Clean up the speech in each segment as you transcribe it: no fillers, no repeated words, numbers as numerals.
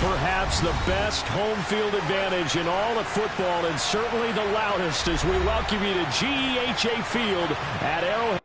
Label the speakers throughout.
Speaker 1: Perhaps the best home field advantage in all of football, and certainly the loudest, as we welcome you to GEHA Field at Arrowhead.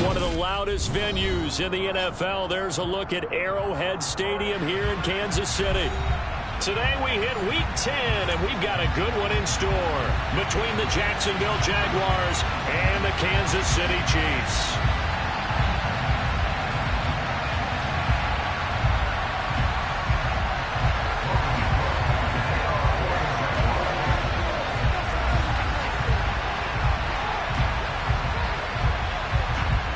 Speaker 1: One of the loudest venues in the NFL. There's a look at Arrowhead Stadium here in Kansas City. Today we hit Week 10, and we've got a good one in store between the Jacksonville Jaguars and the Kansas City Chiefs.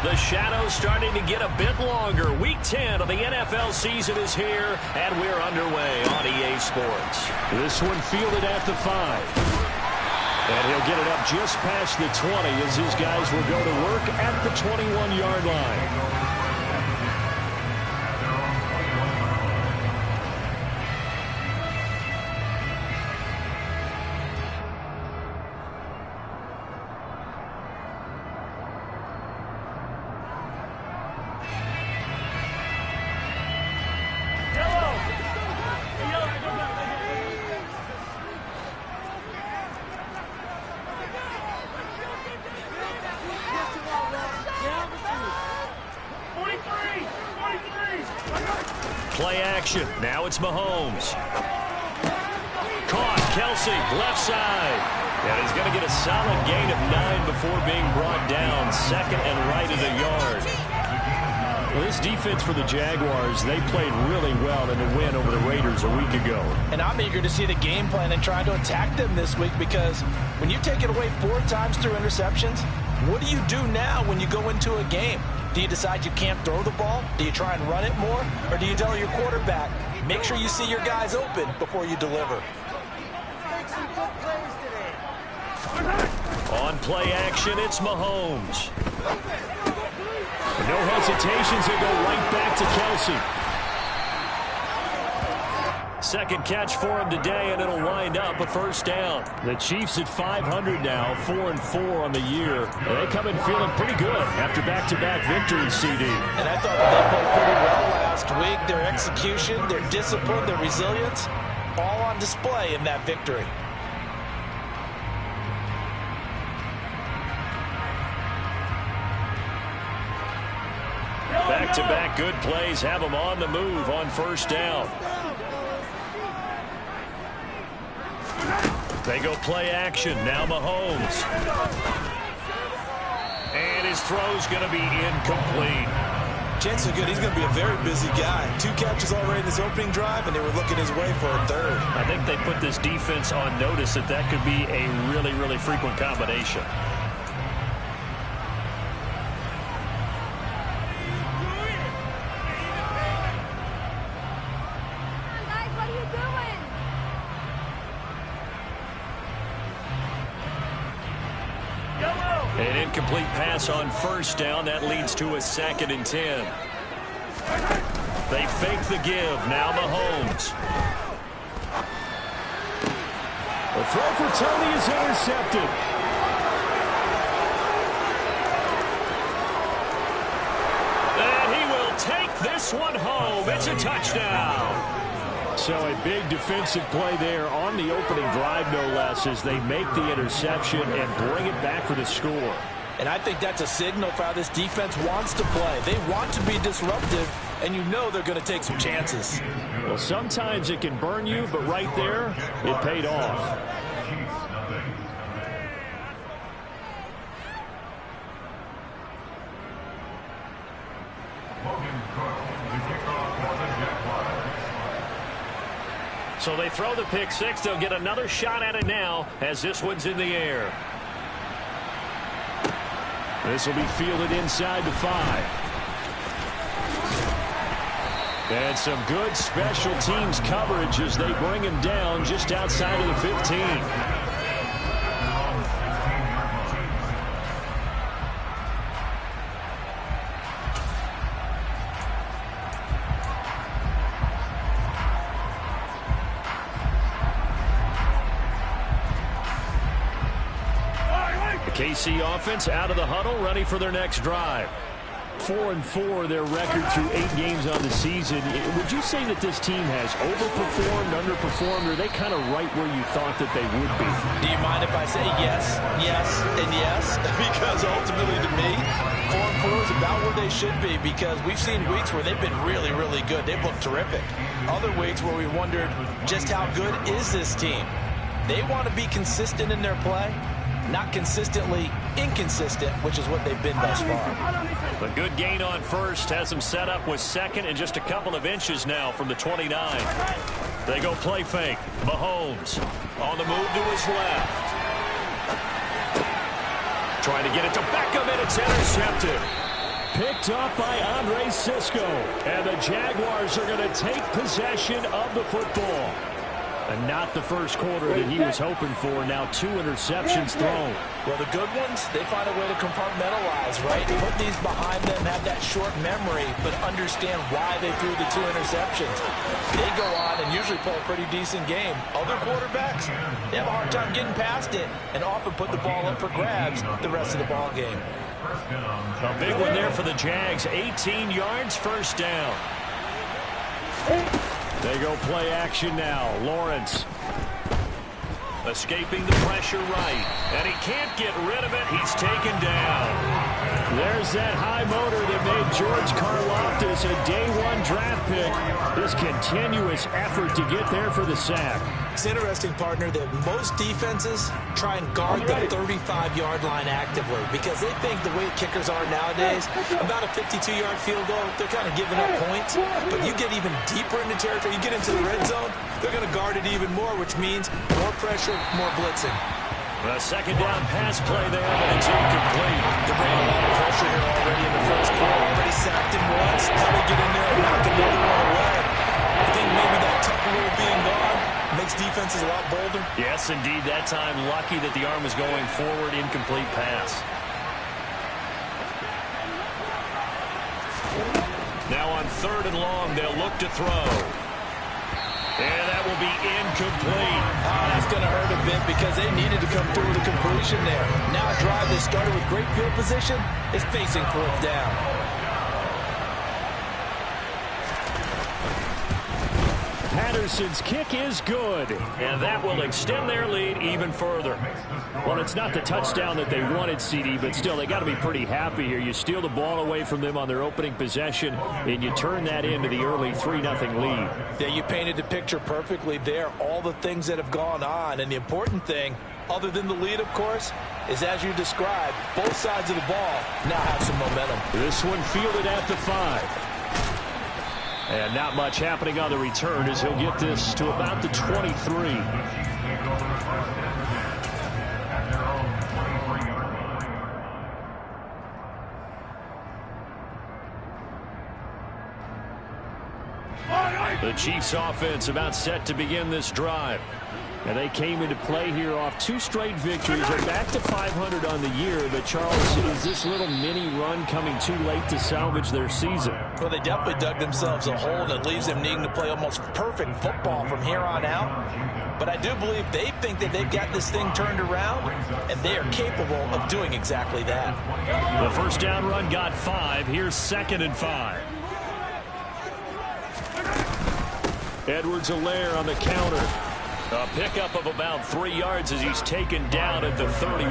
Speaker 1: The shadow's starting to get a bit longer. Week 10 of the NFL season is here, and we're underway on EA Sports. This one fielded at the 5. And he'll get it up just past the 20 as his guys will go to work at the 21-yard line. Play action. Now it's Mahomes. Caught. Kelce, left side. And he's going to get a solid gain of 9 before being brought down. Second and right of the yard. Well, this defense for the Jaguars, they played really well in the win over the Raiders a week ago.
Speaker 2: And I'm eager to see the game plan and try to attack them this week, because when you take it away 4 times through interceptions, what do you do now when you go into a game? Do you decide you can't throw the ball? Do you try and run it more? Or do you tell your quarterback, make sure you see your guys open before you deliver?
Speaker 1: On play action, it's Mahomes. No hesitations, he'll go right back to Kelce. Second catch for him today, and it'll wind up a first down. The Chiefs at 500 now, 4-4 on the year. They come in feeling pretty good after back-to-back victories, CD.
Speaker 2: And I thought that they played pretty well last week. Their execution, their discipline, their resilience, all on display in that victory.
Speaker 1: Back-to-back good plays have them on the move on first down. They go play action. Now Mahomes. And his throw's going to be incomplete.
Speaker 2: Chances are good he's going to be a very busy guy. 2 catches already in this opening drive, and they were looking his way for a third.
Speaker 1: I think they put this defense on notice that that could be a really, really frequent combination. An incomplete pass on first down. That leads to a 2nd and 10. They fake the give. Now Mahomes. The throw for Tony is intercepted. And he will take this one home. It's a touchdown. So a big defensive play there on the opening drive, no less, as they make the interception and bring it back for the score.
Speaker 2: And I think that's a signal for how this defense wants to play. They want to be disruptive, and you know they're going to take some chances.
Speaker 1: Well, sometimes it can burn you, but right there, it paid off. So they throw the pick 6. They'll get another shot at it now as this one's in the air. This will be fielded inside the 5. And some good special teams coverage as they bring him down just outside of the 15. KC offense out of the huddle, ready for their next drive. 4-4 their record through 8 games on the season. Would you say that this team has overperformed, underperformed, or are they kind of right where you thought that they would be?
Speaker 2: Do you mind if I say yes, yes, and yes? Because ultimately to me, 4-4 is about where they should be, because we've seen weeks where they've been really, really good. They've looked terrific. Other weeks where we wondered just how good is this team. They want to be consistent in their play. Not consistently inconsistent, which is what they've been thus far.
Speaker 1: A good gain on first has them set up with 2nd and just a couple of inches now from the 29. They go play fake. Mahomes on the move to his left. Trying to get it to Beckham, and it's intercepted. Picked up by Andre Cisco. And the Jaguars are going to take possession of the football. And not the first quarter that he was hoping for. Now 2 interceptions thrown.
Speaker 2: Well, the good ones, they find a way to compartmentalize, right? Put these behind them, have that short memory, but understand why they threw the 2 interceptions. They go on and usually play a pretty decent game. Other quarterbacks, they have a hard time getting past it and often put the ball up for grabs the rest of the ball game.
Speaker 1: A big one there for the Jags. 18 yards, first down. They go play action now. Lawrence escaping the pressure right. And he can't get rid of it. He's taken down. There's that high motor that made George Karlaftis a day-one draft pick. This continuous effort to get there for the sack.
Speaker 2: It's interesting, partner, that most defenses try and guard the 35-yard line actively because they think the way kickers are nowadays, about a 52-yard field goal, they're kind of giving up points. But you get even deeper into territory, you get into the red zone, they're going to guard it even more, which means more pressure, more blitzing.
Speaker 1: A second down pass play there, but it's incomplete.
Speaker 2: They're bringing a lot of pressure here already in the first quarter. Already sacked him once. How they get in there and knock another one away. I think maybe that tough rule being gone makes defenses a lot bolder.
Speaker 1: Yes, indeed. That time, lucky that the arm was going forward. Incomplete pass. Now on 3rd and long, they'll look to throw. And that will be incomplete.
Speaker 2: Oh, that's going to hurt a bit because they needed to come through with a completion there. Now a drive that started with great field position is facing 4th down.
Speaker 1: Patterson's kick is good, and that will extend their lead even further. Well, it's not the touchdown that they wanted, CD, but still, they got to be pretty happy here. You steal the ball away from them on their opening possession, and you turn that into the early 3-0 lead.
Speaker 2: Yeah, you painted the picture perfectly there, all the things that have gone on, and the important thing, other than the lead, of course, is as you described, both sides of the ball now have some momentum.
Speaker 1: This one fielded at the 5. And not much happening on the return as he'll get this to about the 23. The Chiefs offense about set to begin this drive. And they came into play here off 2 straight victories. They're back to 500 on the year. But, Charles, is this little mini run coming too late to salvage their season?
Speaker 2: Well, they definitely dug themselves a hole that leaves them needing to play almost perfect football from here on out. But I do believe they think that they've got this thing turned around, and they are capable of doing exactly that.
Speaker 1: The first down run got 5. Here's 2nd and 5. Edwards-Helaire on the counter. A pickup of about 3 yards as he's taken down at the 31.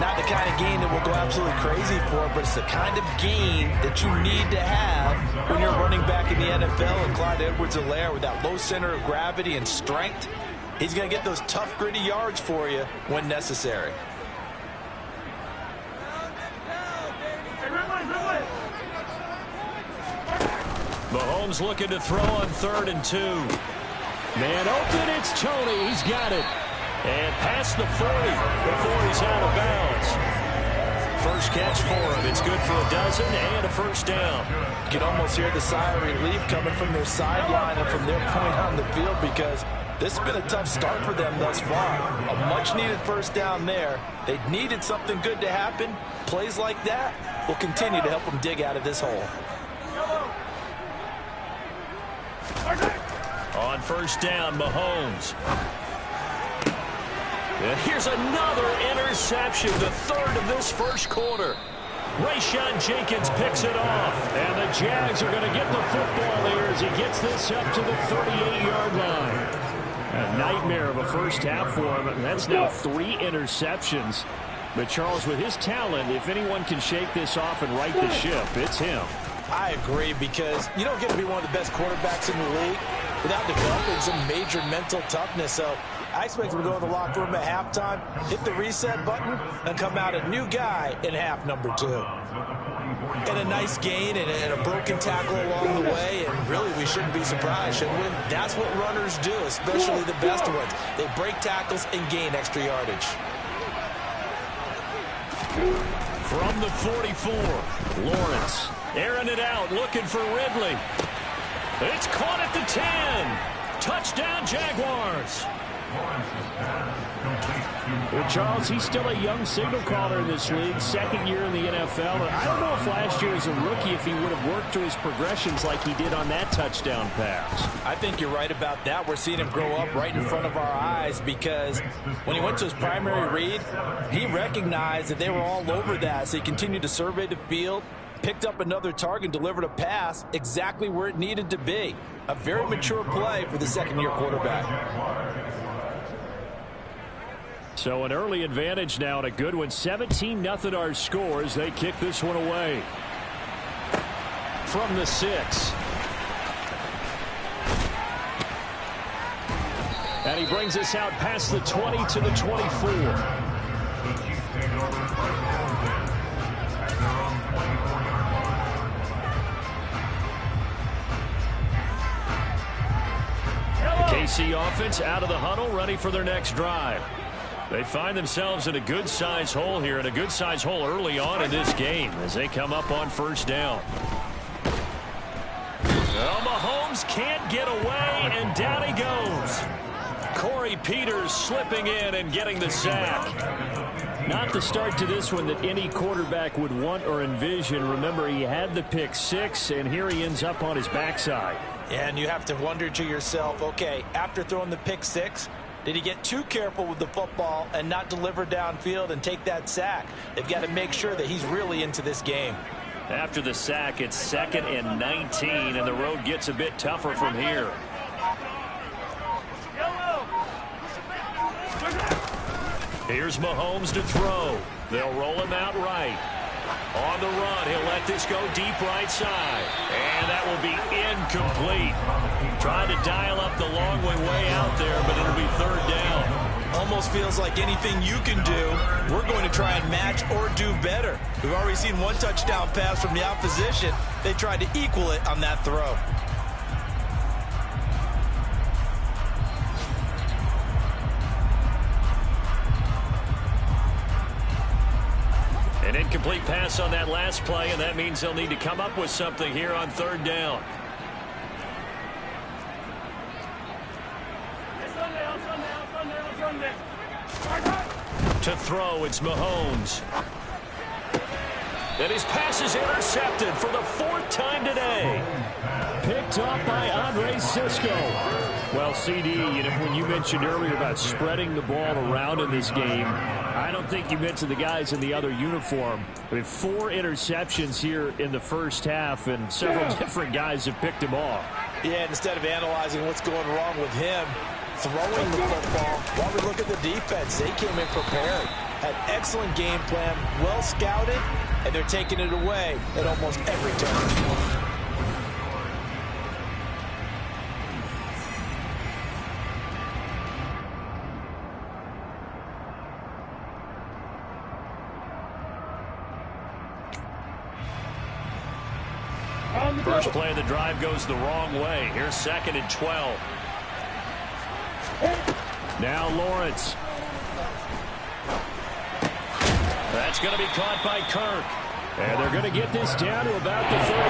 Speaker 2: Not the kind of gain that we'll go absolutely crazy for, but it's the kind of gain that you need to have when you're running back in the NFL. And Clyde Edwards-Helaire, with that low center of gravity and strength, he's going to get those tough, gritty yards for you when necessary.
Speaker 1: Mahomes looking to throw on 3rd and 2. Man open, it's Toney. He's got it. And past the 40 before he's out of bounds. First catch for him. It's good for a dozen and a first down.
Speaker 2: You can almost hear the sigh of relief coming from their sideline and from their point on the field because this has been a tough start for them thus far. A much-needed first down there. They needed something good to happen. Plays like that will continue to help them dig out of this hole.
Speaker 1: On first down, Mahomes. And here's another interception, the 3rd of this first quarter. Rayshawn Jenkins picks it off. And the Jags are going to get the football here as he gets this up to the 38-yard line. A nightmare of a first half for him. That's now 3 interceptions. But Charles, with his talent, if anyone can shake this off and right the ship, it's him.
Speaker 2: I agree, because you don't get to be one of the best quarterbacks in the league without developing some major mental toughness. So I expect him to go in the locker room at halftime, hit the reset button, and come out a new guy in half number 2. And a nice gain and a broken tackle along the way, and really we shouldn't be surprised, should we? That's what runners do, especially the best ones. They break tackles and gain extra yardage.
Speaker 1: From the 44, Lawrence airing it out, looking for Ridley. It's caught at the 10. Touchdown, Jaguars. Well, Charles, he's still a young signal caller in this league, 2nd year in the NFL. And I don't know if last year as a rookie, if he would have worked through his progressions like he did on that touchdown pass.
Speaker 2: I think you're right about that. We're seeing him grow up right in front of our eyes because when he went to his primary read, he recognized that they were all over that. So he continued to survey the field, picked up another target, delivered a pass exactly where it needed to be. A very mature play for the 2nd-year quarterback.
Speaker 1: So an early advantage now and a good one. 17-0 our scores. They kick this one away. From the 6. And he brings us out past the 20 to the 24. KC offense out of the huddle, ready for their next drive. They find themselves in a good-sized hole here, and a good-sized hole early on in this game as they come up on first down. Well, Mahomes can't get away, and down he goes. Corey Peters slipping in and getting the sack. Not the start to this one that any quarterback would want or envision. Remember, he had the pick 6, and here he ends up on his backside.
Speaker 2: And you have to wonder to yourself, okay, after throwing the pick 6, did he get too careful with the football and not deliver downfield and take that sack? They've got to make sure that he's really into this game.
Speaker 1: After the sack, it's 2nd and 19, and the road gets a bit tougher from here. Here's Mahomes to throw. They'll roll him out right. On the run, he'll let this go deep right side. And that will be incomplete. Trying to dial up the long way out there, but it'll be 3rd down.
Speaker 2: Almost feels like anything you can do, we're going to try and match or do better. We've already seen one touchdown pass from the opposition. They tried to equal it on that throw.
Speaker 1: An incomplete pass on that last play, and that means they'll need to come up with something here on 3rd down. To throw, it's Mahomes. And his pass is intercepted for the 4th time today. Picked up by Andre Cisco. Well, CD, when you mentioned earlier about spreading the ball around in this game, I don't think you mentioned the guys in the other uniform. We have 4 interceptions here in the first half, and several different guys have picked him off.
Speaker 2: Yeah, and instead of analyzing what's going wrong with him, throwing the football, while we look at the defense, they came in prepared. Had excellent game plan, well scouted, and they're taking it away at almost every turn.
Speaker 1: First play of the drive goes the wrong way. Here's 2nd and 12. Now Lawrence. That's going to be caught by Kirk. And they're going to get this down to about the 37.
Speaker 2: Well,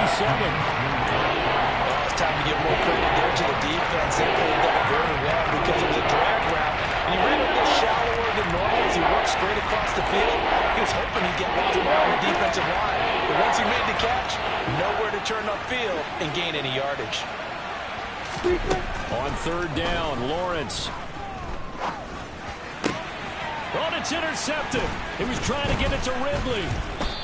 Speaker 2: it's time to give more credit there to the defense. They played that very well because it was a drag route. And he ran a little shallower than normal as he worked straight across the field. He was hoping he'd get lost behind the defensive line. But once he made the catch, nowhere to turn upfield and gain any yardage.
Speaker 1: On 3rd down, Lawrence. Oh, it's intercepted. He was trying to get it to Ridley.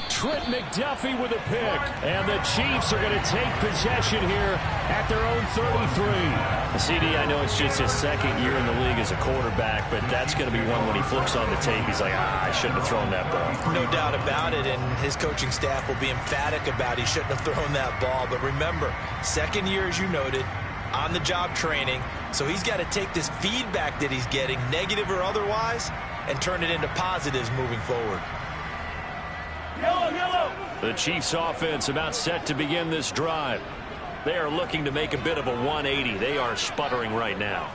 Speaker 1: Trent McDuffie with a pick. And the Chiefs are going to take possession here at their own 33. CD, I know it's just his 2nd year in the league as a quarterback, but that's going to be one when he flips on the tape. He's like, I shouldn't have thrown that ball.
Speaker 2: No doubt about it, and his coaching staff will be emphatic about he shouldn't have thrown that ball. But remember, 2nd year, as you noted, on-the-job training. So he's got to take this feedback that he's getting, negative or otherwise, and turn it into positives moving forward.
Speaker 1: The Chiefs offense about set to begin this drive. They are looking to make a bit of a 180. They are sputtering right now.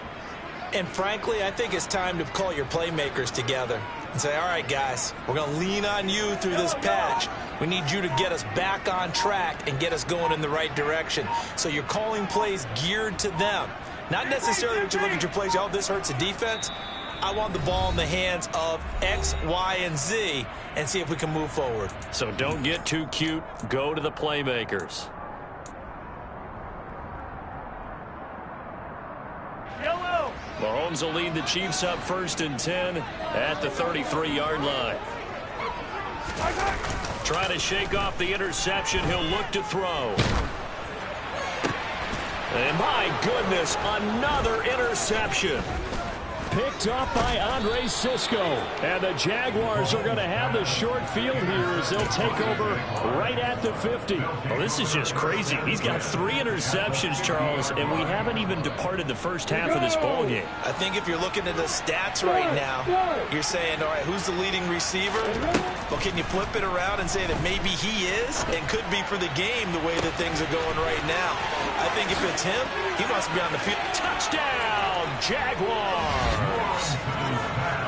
Speaker 2: And frankly, I think it's time to call your playmakers together and say, all right, guys, we're going to lean on you through this patch. We need you to get us back on track and get us going in the right direction. So you're calling plays geared to them. Not necessarily that you look at your plays, oh, this hurts the defense. I want the ball in the hands of X, Y, and Z and see if we can move forward.
Speaker 1: So don't get too cute. Go to the playmakers. Mahomes will lead the Chiefs up 1st and 10 at the 33-yard line. Trying to shake off the interception. He'll look to throw. And my goodness, another interception. picked off by Andre Cisco. And the Jaguars are going to have the short field here as they'll take over right at the 50.
Speaker 3: Well, this is just crazy. He's got 3 interceptions, Charles, and we haven't even departed the first half of this ball game.
Speaker 2: I think if you're looking at the stats right now, you're saying, all right, who's the leading receiver? Well, can you flip it around and say that maybe he is and could be for the game the way that things are going right now? I think if it's him, he must be on the field.
Speaker 1: Touchdown, Jaguars!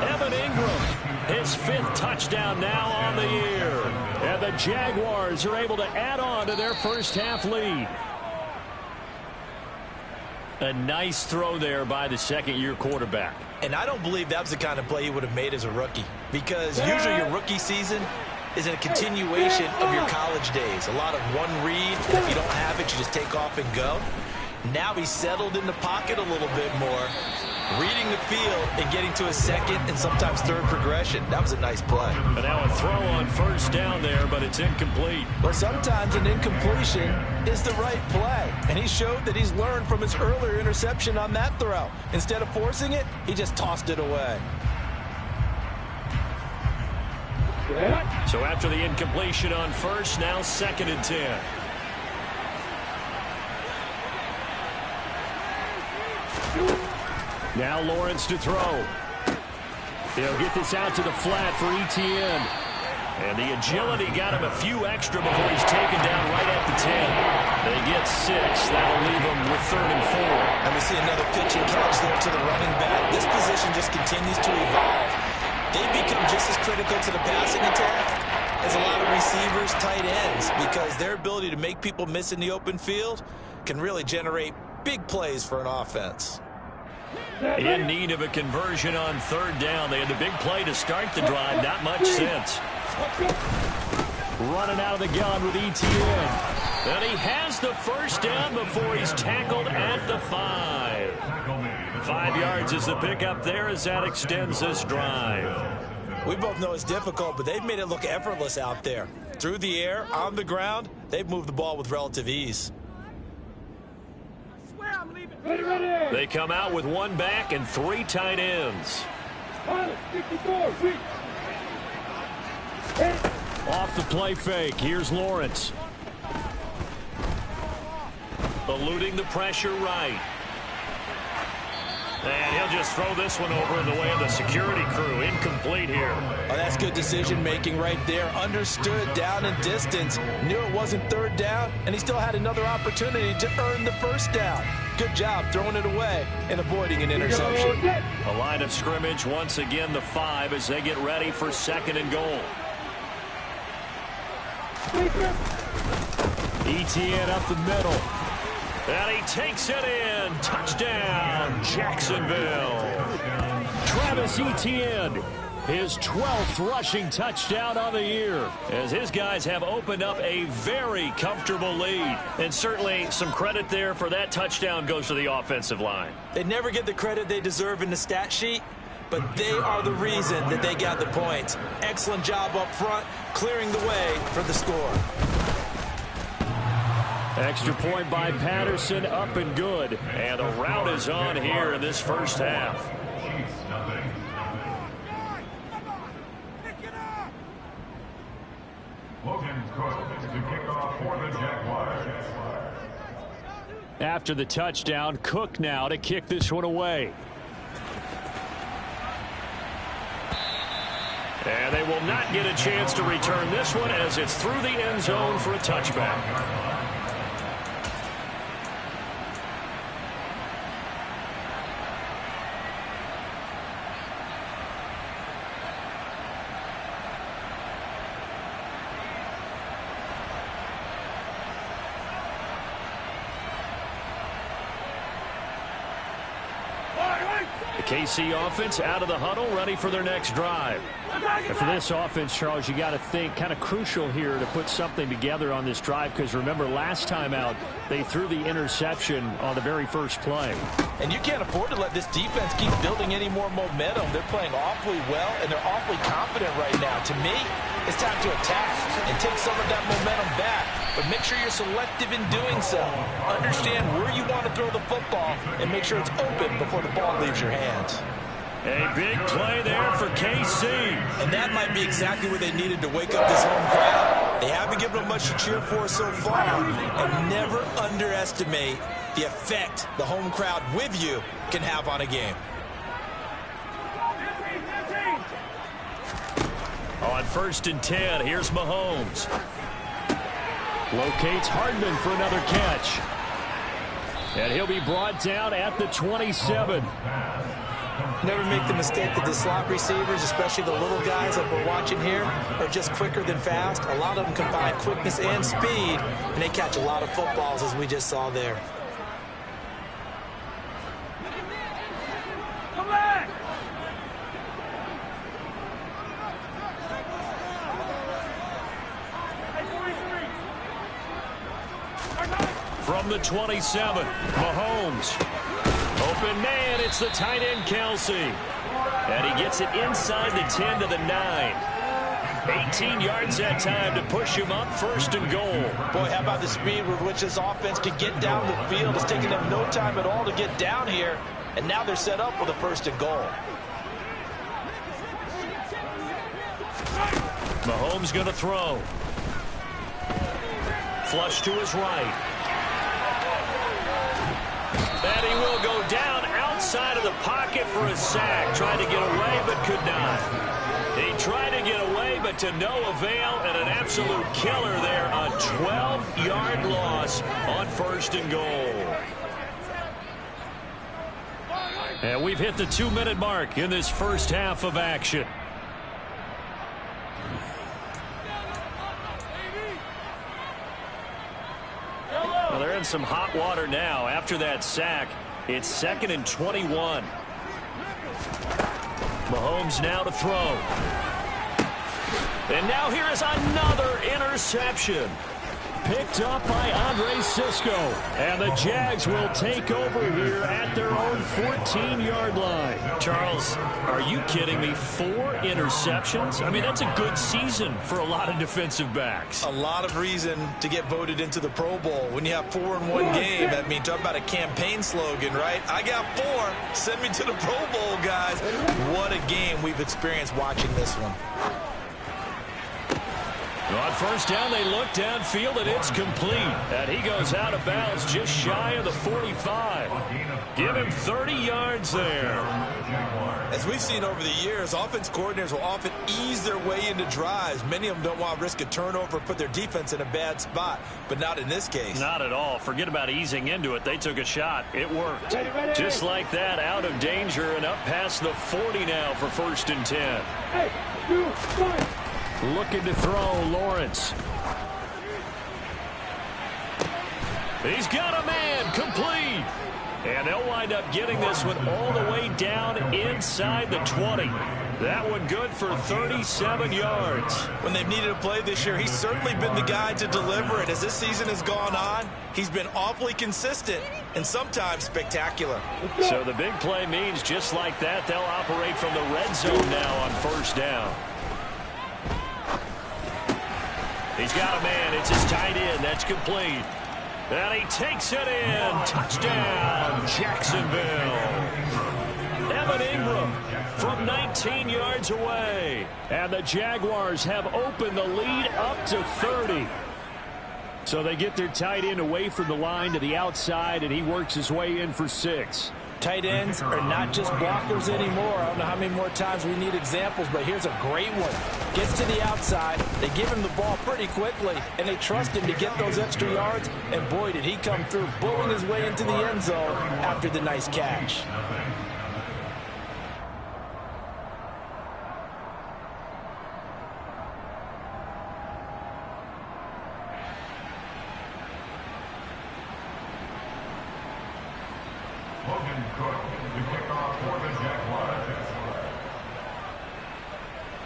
Speaker 1: Evan Ingram, his 5th touchdown now on the year. And the Jaguars are able to add on to their first half lead. A nice throw there by the second-year quarterback.
Speaker 2: And I don't believe that was the kind of play he would have made as a rookie, because usually your rookie season is a continuation of your college days. A lot of one read, and if you don't have it, you just take off and go. Now he's settled in the pocket a little bit more, reading the field and getting to a second and sometimes third progression. That was a nice play.
Speaker 1: And now a throw on first down there, but it's incomplete.
Speaker 2: Well, sometimes an incompletion is the right play, and he showed that he's learned from his earlier interception on that throw. Instead of forcing it, he just tossed it away.
Speaker 1: So after the incompletion on first, now 2nd and 10. Now Lawrence to throw. He'll get this out to the flat for Etienne. And the agility got him a few extra before he's taken down right at the 10. They get 6. That'll leave them with 3rd and 4.
Speaker 2: And we see another pitch and catch there to the running back. This position just continues to evolve. They become just as critical to the passing attack as a lot of receivers, tight ends, because their ability to make people miss in the open field can really generate big plays for an offense.
Speaker 1: In need of a conversion on 3rd down. They had the big play to start the drive. Not much since. Running out of the gun with Etienne. And he has the first down before he's tackled at the 5. 5 yards is the pickup there as that extends this drive.
Speaker 2: We both know it's difficult, but they've made it look effortless out there. Through the air, on the ground, they've moved the ball with relative ease.
Speaker 1: They come out with 1 back and 3 tight ends. Off the play fake. Here's Lawrence. Eluding the pressure right. And he'll just throw this one over in the way of the security crew. Incomplete here.
Speaker 2: Oh, that's good decision-making right there. Understood down and distance. Knew it wasn't 3rd down, and he still had another opportunity to earn the first down. Good job throwing it away and avoiding an interception.
Speaker 1: A line of scrimmage once again, the 5, as they get ready for 2nd and goal. Etienne up the middle. And he takes it in. Touchdown, Jacksonville. Travis Etienne, his 12th rushing touchdown on the year, as his guys have opened up a very comfortable lead. And certainly some credit there for that touchdown goes to the offensive line.
Speaker 2: They never get the credit they deserve in the stat sheet, but they are the reason that they got the points. Excellent job up front, clearing the way for the score.
Speaker 1: Extra point by Patterson, up and good. And the route is on here in this first half. After the touchdown, Cook now to kick this one away. And they will not get a chance to return this one as it's through the end zone for a touchback. KC offense out of the huddle, ready for their next drive. And for this offense, Charles, you got to think kind of crucial here to put something together on this drive, because remember last time out they threw the interception on the very first play.
Speaker 2: And you can't afford to let this defense keep building any more momentum. They're playing awfully well, and they're awfully confident right now. To me, it's time to attack and take some of that momentum back. But make sure you're selective in doing so. Understand where you want to throw the football and make sure it's open before the ball leaves your hands.
Speaker 3: A big play there for KC.
Speaker 2: And that might be exactly what they needed to wake up this home crowd. They haven't given them much to cheer for so far. And never underestimate the effect the home crowd with you can have on a game.
Speaker 3: On 1st and 10, here's Mahomes. Locates Hardman for another catch. And he'll be brought down at the 27.
Speaker 2: Never make the mistake that the slot receivers, especially the little guys that we're watching here, are just quicker than fast. A lot of them combine quickness and speed, and they catch a lot of footballs, as we just saw there.
Speaker 3: From the 27, Mahomes. Open man, it's the tight end, Kelsey. And he gets it inside the 10 to the 9. 18 yards that time to push him up 1st and goal.
Speaker 2: Boy, how about the speed with which this offense can get down the field? It's taking them no time at all to get down here. And now they're set up with a 1st and goal.
Speaker 3: Mahomes going to throw. Flush to his right. And he will go down outside of the pocket for a sack. Tried to get away, but could not. He tried to get away, but to no avail, and an absolute killer there. A 12-yard loss on 1st and goal. And we've hit the 2-minute mark in this first half of action. Well, they're in some hot water now. After that sack, it's 2nd and 21. Mahomes now to throw. And now here is another interception. Picked up by Andre Cisco. And the Jags will take over here at their own 14-yard line. Charles, are you kidding me? 4 interceptions? I mean, that's a good season for a lot of defensive backs.
Speaker 2: A lot of reason to get voted into the Pro Bowl. When you have 4 in one game, I mean, talk about a campaign slogan, right? I got 4. Send me to the Pro Bowl, guys. What a game we've experienced watching this one.
Speaker 3: On 1st down, they look downfield, and it's complete. And he goes out of bounds just shy of the 45. Give him 30 yards there.
Speaker 2: As we've seen over the years, offense coordinators will often ease their way into drives. Many of them don't want to risk a turnover or put their defense in a bad spot, but not in this case.
Speaker 3: Not at all. Forget about easing into it. They took a shot. It worked. Just like that, out of danger and up past the 40 now for 1st and 10. Hey, 2, 1. Looking to throw, Lawrence. He's got a man, complete. And they'll wind up getting this one all the way down inside the 20. That one good for 37 yards.
Speaker 2: When they've needed a play this year, he's certainly been the guy to deliver it. As this season has gone on, he's been awfully consistent and sometimes spectacular.
Speaker 3: So the big play means just like that, they'll operate from the red zone now on 1st down. He's got a man. It's his tight end. That's complete. And he takes it in. Touchdown, Jacksonville. Evan Ingram from 19 yards away. And the Jaguars have opened the lead up to 30. So they get their tight end away from the line to the outside, and he works his way in for 6.
Speaker 2: Tight ends are not just blockers anymore. I don't know how many more times we need examples, but here's a great one. Gets to the outside, they give him the ball pretty quickly, and they trust him to get those extra yards, and boy, did he come through, bulling his way into the end zone after the nice catch.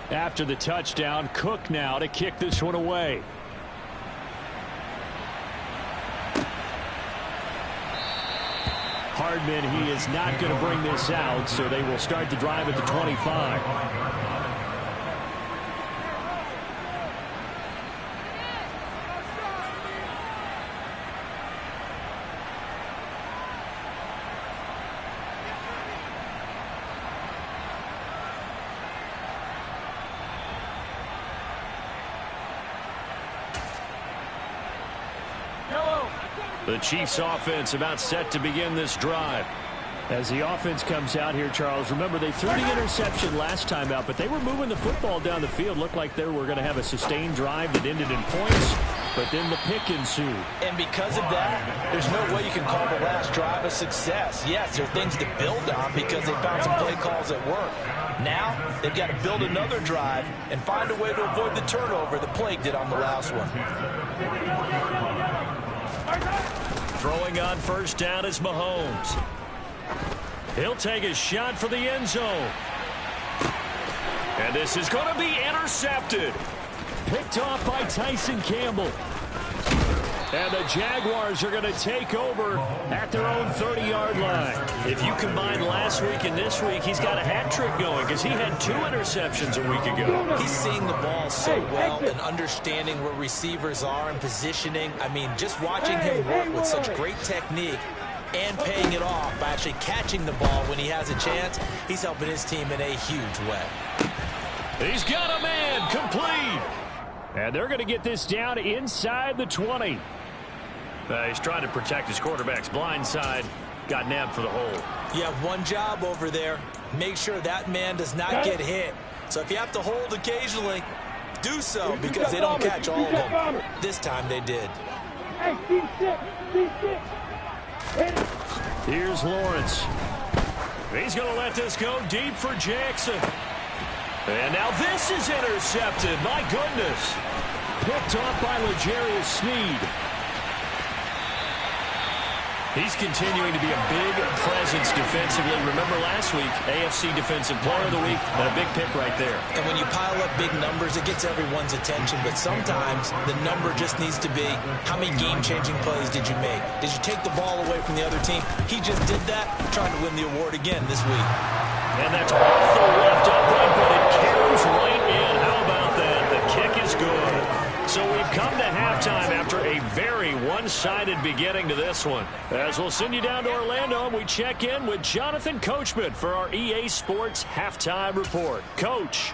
Speaker 3: After the touchdown, Cook now to kick this one away. Hardman, he is not going to bring this out, so they will start the drive at the 25.
Speaker 1: The Chiefs offense about set to begin this drive.
Speaker 3: As the offense comes out here, Charles, remember they threw the interception last time out, but they were moving the football down the field. Looked like they were going to have a sustained drive that ended in points, but then the pick ensued.
Speaker 2: And because of that, there's no way you can call the last drive a success. Yes, there are things to build on because they found some play calls that work. Now, they've got to build another drive and find a way to avoid the turnover that plagued it on the last one.
Speaker 1: Throwing on first down is Mahomes. He'll take a shot for the end zone. And this is going to be intercepted. Picked off by Tyson Campbell. And the Jaguars are going to take over at their own 30-yard line. If you combine last week and this week, he's got a hat trick going because he had 2 interceptions a week ago.
Speaker 2: He's seeing the ball so well and understanding where receivers are and positioning. I mean, just watching him work with such great technique and paying it off by actually catching the ball when he has a chance, he's helping his team in a huge way.
Speaker 1: He's got a man complete.
Speaker 3: And they're going to get this down inside the 20.
Speaker 1: He's trying to protect his quarterback's blind side. Got nabbed for the hold.
Speaker 2: You have one job over there. Make sure that man does not get hit. So if you have to hold occasionally, do so because they don't catch all of them. This time they did.
Speaker 1: Here's Lawrence. He's going to let this go deep for Jackson. And now this is intercepted. My goodness.
Speaker 3: Picked off by L'Jarius Sneed.
Speaker 1: He's continuing to be a big presence defensively. Remember last week, AFC Defensive Player of the Week, and a big pick right there.
Speaker 2: And when you pile up big numbers, it gets everyone's attention. But sometimes the number just needs to be, how many game-changing plays did you make? Did you take the ball away from the other team? He just did that, trying to win the award again this week.
Speaker 1: And that's off the left upright, but it carries right in. How about that? The kick is good. So we've come to halftime after a very one-sided beginning to this one. As we'll send you down to Orlando, and we check in with Jonathan Coachman for our EA Sports Halftime Report. Coach.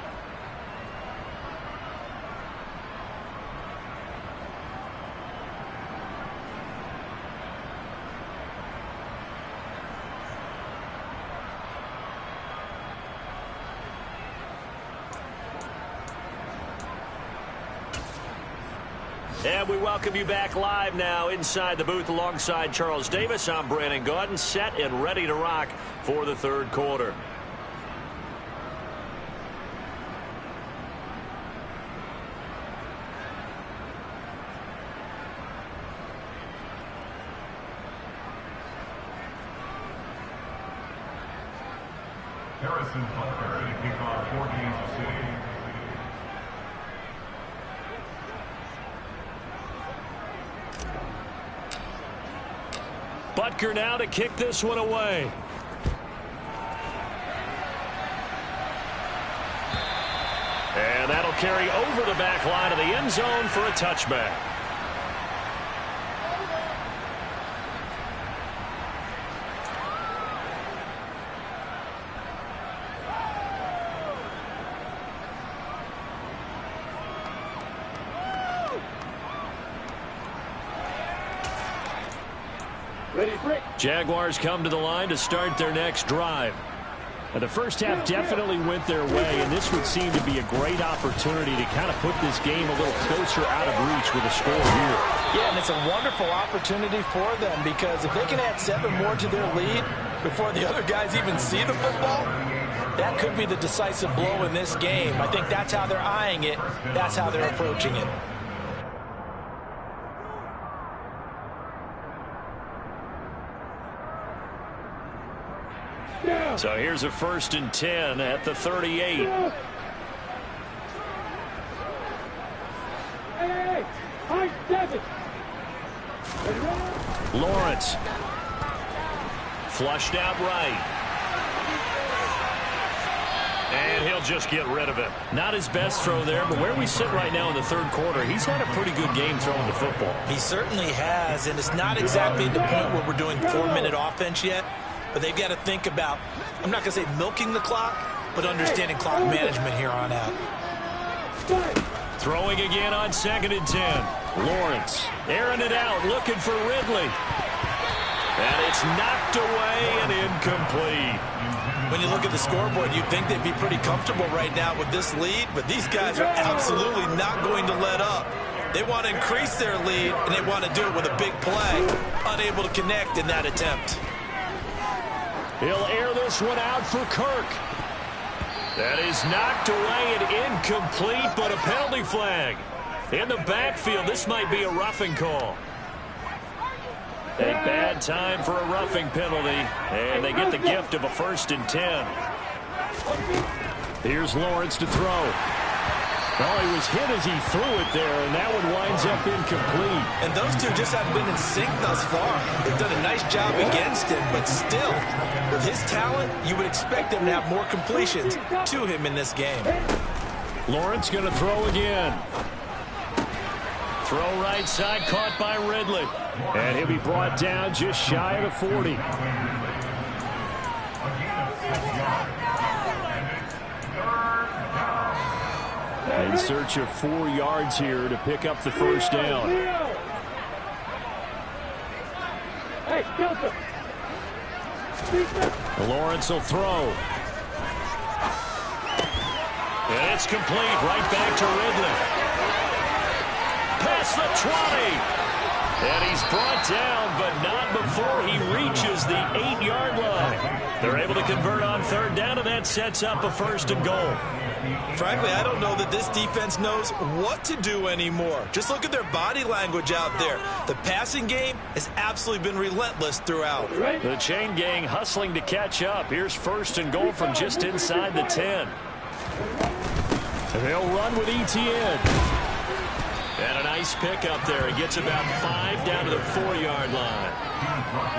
Speaker 1: And we welcome you back live now inside the booth alongside Charles Davis. I'm Brandon Gaudin, set and ready to rock for the third quarter.
Speaker 4: Harrison Butker to kick off for Kansas City.
Speaker 1: Butker now to kick this one away. And that'll carry over the back line of the end zone for a touchback. Jaguars come to the line to start their next drive. Now, the first half definitely went their way, and this would seem to be a great opportunity to kind of put this game a little closer out of reach with a score here.
Speaker 2: Yeah, and it's a wonderful opportunity for them because if they can add 7 more to their lead before the other guys even see the football, that could be the decisive blow in this game. I think that's how they're eyeing it. That's how they're approaching it.
Speaker 1: So here's a 1st and 10 at the 38. Lawrence. Flushed out right. And he'll just get rid of it. Not his best throw there, but where we sit right now in the third quarter, he's had a pretty good game throwing the football.
Speaker 2: He certainly has, and it's not exactly at the point where we're doing 4-minute offense yet. But they've got to think about, I'm not going to say milking the clock, but understanding clock management here on out.
Speaker 1: Throwing again on 2nd and 10. Lawrence airing it out, looking for Ridley. It's knocked away and incomplete.
Speaker 2: When you look at the scoreboard, you'd think they'd be pretty comfortable right now with this lead, but these guys are absolutely not going to let up. They want to increase their lead, and they want to do it with a big play. Unable to connect in that attempt.
Speaker 1: He'll air this one out for Kirk. That is knocked away and incomplete, but a penalty flag. In the backfield, this might be a roughing call. A bad time for a roughing penalty, and they get the gift of a 1st and 10. Here's Lawrence to throw. Well, he was hit as he threw it there, and that one winds up incomplete.
Speaker 2: And those two just haven't been in sync thus far. They've done a nice job against him, but still, with his talent, you would expect him to have more completions to him in this game.
Speaker 1: Lawrence going to throw again. Throw right side, caught by Ridley. And he'll be brought down just shy of the 40. In search of 4 yards here to pick up the 1st down. Lawrence will throw. And it's complete right back to Ridley. Past the 20. And he's brought down, but not before he reaches the 8-yard line. They're able to convert on 3rd down, and that sets up a 1st and goal.
Speaker 2: Frankly, I don't know that this defense knows what to do anymore. Just look at their body language out there. The passing game has absolutely been relentless throughout.
Speaker 1: The chain gang hustling to catch up. Here's 1st and goal from just inside the 10. They'll run with Etienne. And a nice pickup there. He gets about 5 down to the 4-yard line.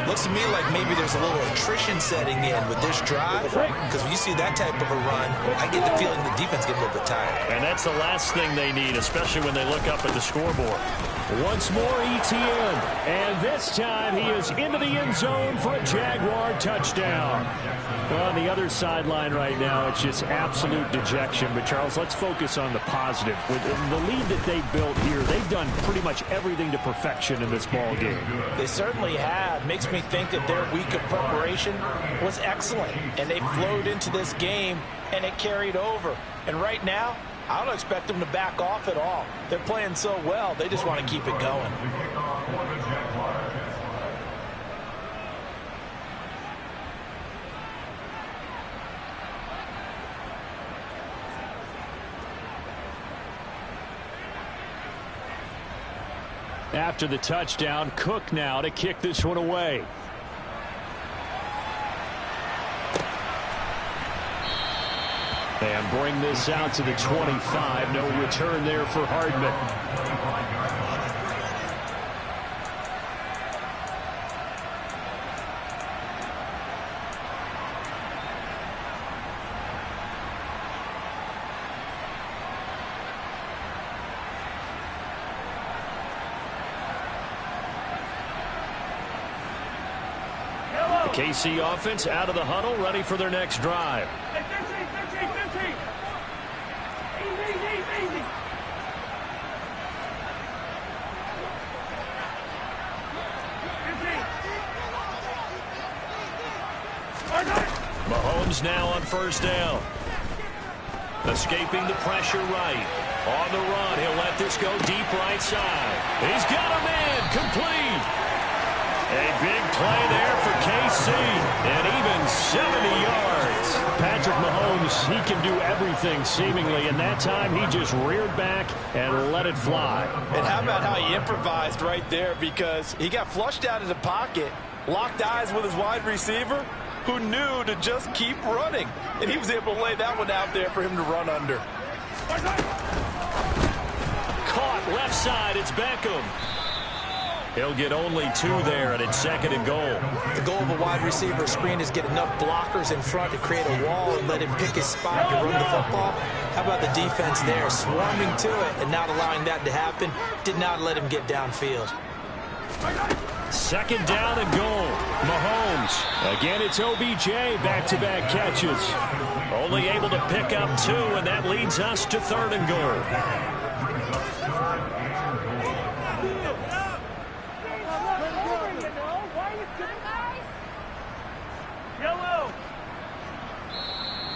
Speaker 2: Looks to me like maybe there's a little attrition setting in with this drive. Because when you see that type of a run, I get the feeling the defense gets a little bit tired.
Speaker 1: And that's the last thing they need, especially when they look up at the scoreboard. Once more, Etienne. And this time he is into the end zone for a Jaguar touchdown. On the other sideline right now, it's just absolute dejection. But, Charles, let's focus on the positive. With the lead that they've built here, they've done pretty much everything to perfection in this ball game.
Speaker 5: They certainly have. Makes me think that their week of preparation was excellent. And they flowed into this game, and it carried over. And right now, I don't expect them to back off at all. They're playing so well, they just want to keep it going.
Speaker 1: After the touchdown, Cook now to kick this one away. And bring this out to the 25. No return there for Hardman. The KC offense out of the huddle, ready for their next drive. Mahomes now on 1st down. Escaping the pressure right. On the run, he'll let this go deep right side. He's got a man, complete. A big play there for KC, and even 70 yards. Patrick Mahomes, he can do everything seemingly, and that time he just reared back and let it fly.
Speaker 5: And how about how he improvised right there, because he got flushed out of the pocket, locked eyes with his wide receiver, who knew to just keep running. And he was able to lay that one out there for him to run under.
Speaker 1: Caught left side, it's Beckham. He'll get only 2 there, and it's 2nd and goal.
Speaker 5: The goal of a wide receiver screen is get enough blockers in front to create a wall and let him pick his spot to run the football. How about the defense there, swarming to it and not allowing that to happen? Did not let him get downfield.
Speaker 1: 2nd down and goal. Mahomes. Again, it's OBJ, back-to-back catches. Only able to pick up 2, and that leads us to 3rd and goal.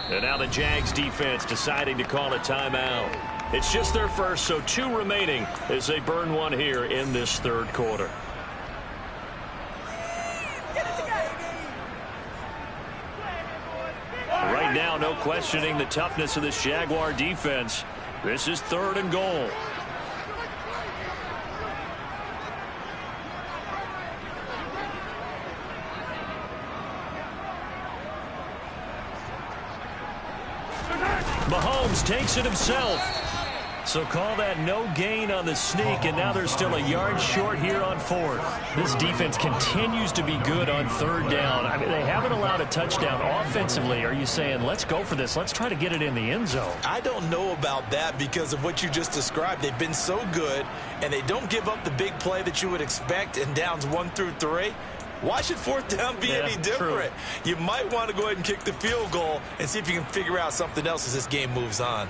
Speaker 1: And now the Jags defense deciding to call a timeout. It's just their first, so 2 remaining as they burn one here in this third quarter. Right now, no questioning the toughness of this Jaguar defense. This is 3rd and goal. Mahomes takes it himself. So call that no gain on the sneak, and now they're still a yard short here on 4th. This defense continues to be good on 3rd down. I mean, they haven't allowed a touchdown offensively. Are you saying, let's go for this? Let's try to get it in the end zone.
Speaker 5: I don't know about that because of what you just described. They've been so good, and they don't give up the big play that you would expect in downs 1 through 3. Why should 4th down be any different? True. You might want to go ahead and kick the field goal and see if you can figure out something else as this game moves on.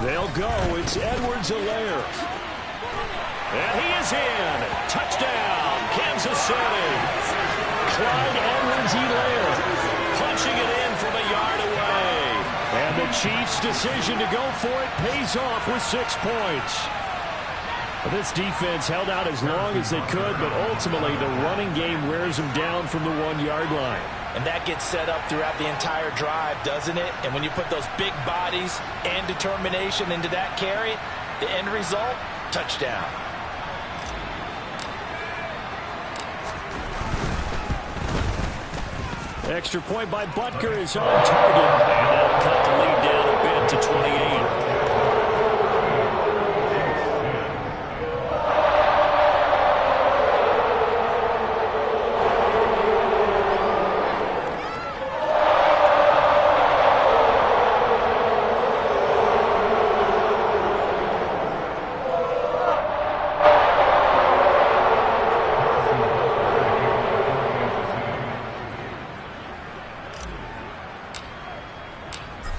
Speaker 1: They'll go. It's Edwards-Helaire. And he is in. Touchdown, Kansas City. Clyde Edwards-Helaire punching it in from a yard away. And the Chiefs' decision to go for it pays off with 6 points. This defense held out as long as they could, but ultimately the running game wears them down from the 1-yard line.
Speaker 5: And that gets set up throughout the entire drive, doesn't it? And when you put those big bodies and determination into that carry, the end result, touchdown.
Speaker 1: Extra point by Butker is on target. And that'll cut the lead down a bit to 28.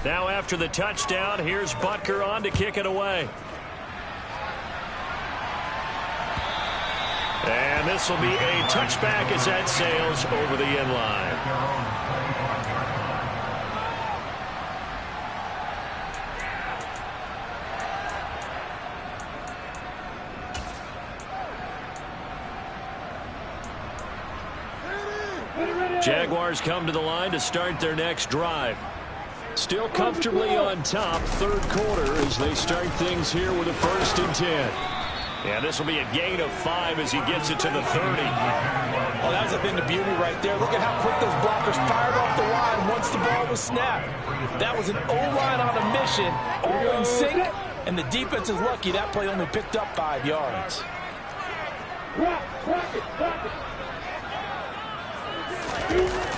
Speaker 1: Now after the touchdown, here's Butker on to kick it away. And this will be a touchback as that sails over the end line. Jaguars come to the line to start their next drive. Still comfortably on top, 3rd quarter as they start things here with a 1st and 10. Yeah, this will be a gain of 5 as he gets it to the 30.
Speaker 5: Well, that's been the beauty right there. Look at how quick those blockers fired off the line once the ball was snapped. That was an O-line on a mission, all in sync, and the defense is lucky that play only picked up 5 yards.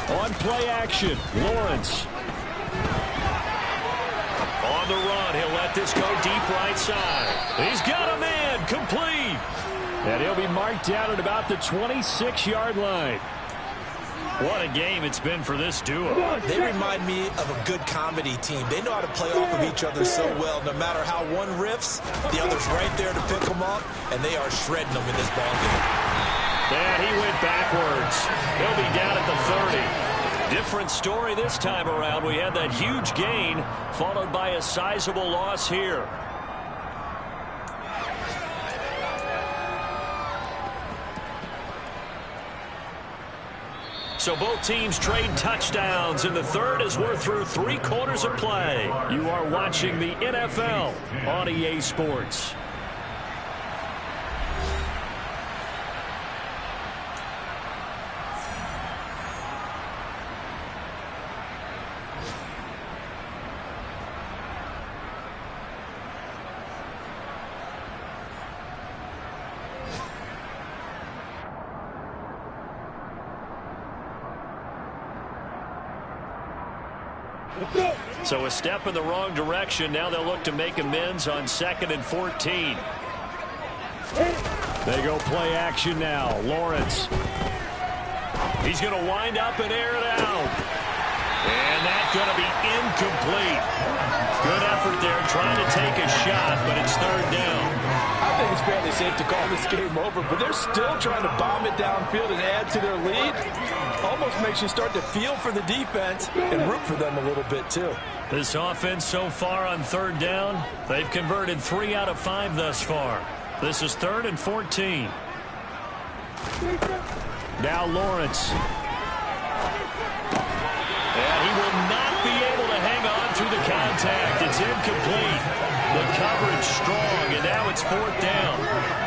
Speaker 1: On play action, Lawrence. On the run, he'll let this go deep right side. He's got a man, complete. And he'll be marked down at about the 26-yard line. What a game it's been for this duo.
Speaker 5: They remind me of a good comedy team. They know how to play off of each other so well. No matter how one riffs, the other's right there to pick them up, and they are shredding them in this ball game.
Speaker 1: And he went backwards. He'll be down at the 30. Different story this time around. We had that huge gain followed by a sizable loss here. So both teams trade touchdowns in the 3rd as we're through 3 quarters of play. You are watching the NFL on EA Sports.
Speaker 3: Let's go.
Speaker 1: So a step in the wrong direction. Now they'll look to make amends on 2nd and 14. They go play action now. Lawrence. He's going to wind up and air it out. And that's going to be incomplete. Good effort there trying to take a shot, but it's 3rd down.
Speaker 5: I think it's fairly safe to call this game over, but they're still trying to bomb it downfield and add to their lead. Almost makes you start to feel for the defense and root for them a little bit too.
Speaker 1: This offense so far on 3rd down, they've converted 3 out of 5 thus far. This is 3rd and 14. Now Lawrence. And he will not be able to hang on through the contact. It's incomplete. The coverage strong, and now it's 4th down.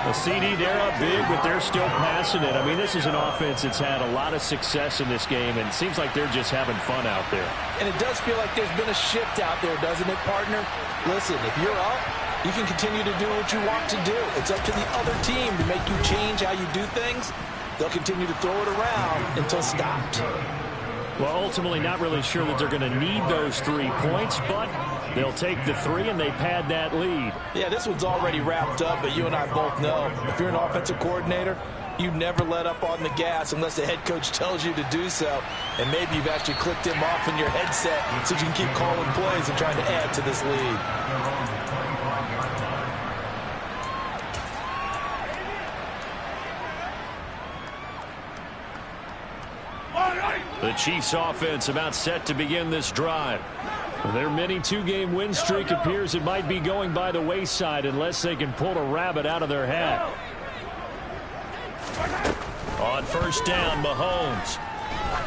Speaker 1: The CD, they're up big, but they're still passing it. I mean, this is an offense that's had a lot of success in this game, and it seems like they're just having fun out there.
Speaker 5: And it does feel like there's been a shift out there, doesn't it, partner? Listen, if you're up, you can continue to do what you want to do. It's up to the other team to make you change how you do things. They'll continue to throw it around until stopped.
Speaker 1: Well, ultimately not really sure that they're going to need those 3 points, but they'll take the 3 and they pad that lead.
Speaker 5: Yeah, this one's already wrapped up, but you and I both know if you're an offensive coordinator, you never let up on the gas unless the head coach tells you to do so. And maybe you've actually clicked him off in your headset so you can keep calling plays and trying to add to this lead.
Speaker 1: The Chiefs offense about set to begin this drive. Their mini 2-game win streak appears it might be going by the wayside unless they can pull a rabbit out of their hat. On 1st down, Mahomes.